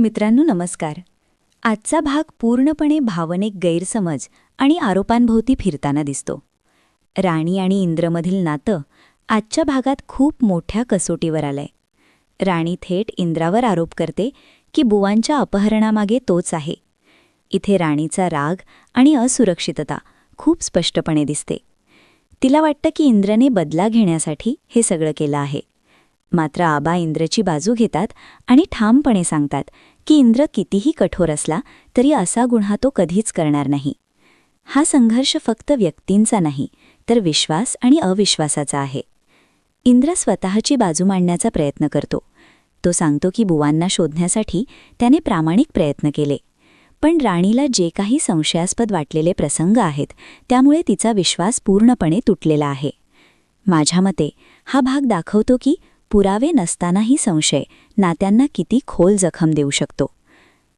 मित्रांनो नमस्कार. आजचा भाग पूर्णपणे भावनिक गैरसमज आणि आरोपांभोवती फिरताना दिसतो. राणी आणि इंद्रमधील नातं आजच्या भागात खूप मोठ्या कसोटीवर आलंय. राणी थेट इंद्रावर आरोप करते की बुवांच्या अपहरणामागे तोच आहे. इथे राणीचा राग आणि असुरक्षितता खूप स्पष्टपणे दिसते. तिला वाटतं की इंद्रने बदला घेण्यासाठी हे सगळं केलं आहे. मात्र आबा इंद्रची बाजू घेतात आणि ठामपणे सांगतात की इंद्र कितीही कठोर असला तरी असा गुन्हा तो कधीच करणार नाही. हा संघर्ष फक्त व्यक्तींचा नाही तर विश्वास आणि अविश्वासाचा आहे. इंद्र स्वतःची बाजू मांडण्याचा प्रयत्न करतो. तो सांगतो की बुवांना शोधण्यासाठी त्याने प्रामाणिक प्रयत्न केले, पण राणीला जे काही संशयास्पद वाटलेले प्रसंग आहेत त्यामुळे तिचा विश्वास पूर्णपणे तुटलेला आहे. माझ्या मते हा भाग दाखवतो की पुरावे नसतानाही संशय नात्यांना किती खोल जखम देऊ शकतो.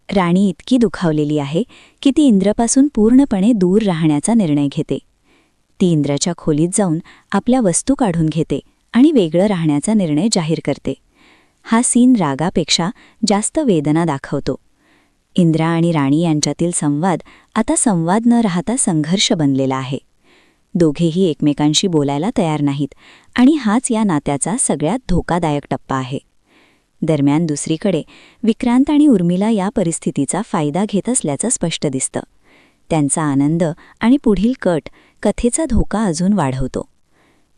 राणी इतकी दुखावलेली आहे की ती इंद्रपासून पूर्णपणे दूर राहण्याचा निर्णय घेते. ती इंद्राच्या खोलीत जाऊन आपल्या वस्तू काढून घेते आणि वेगळं राहण्याचा निर्णय जाहीर करते. हा सीन रागापेक्षा जास्त वेदना दाखवतो. इंद्रा आणि राणी यांच्यातील संवाद आता संवाद न राहता संघर्ष बनलेला आहे. दोघेही एकमेकांशी बोलायला तयार नाहीत आणि हाच या नात्याचा सगळ्यात धोकादायक टप्पा आहे. दरम्यान दुसरीकडे विक्रांत आणि उर्मिला या परिस्थितीचा फायदा घेत असल्याचं स्पष्ट दिसतं. त्यांचा आनंद आणि पुढील कट कथेचा धोका अजून वाढवतो.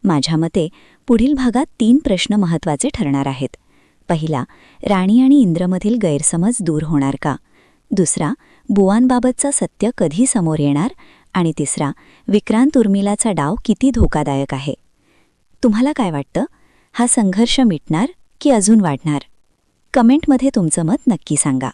माझ्या मते पुढील भागात 3 प्रश्न महत्त्वाचे ठरणार आहेत. पहिला, राणी आणि इंद्रमधील गैरसमज दूर होणार का? दुसरा, बुवांबाबतचं सत्य कधी समोर येणार? आणि तिसरा, विक्रांत उर्मिलाचा डाव किती धोकादायक आहे? तुम्हाला काय वाटतं? हा संघर्ष मिटणार की अजून वाढणार? कमेंटमध्ये तुमचं मत नक्की सांगा.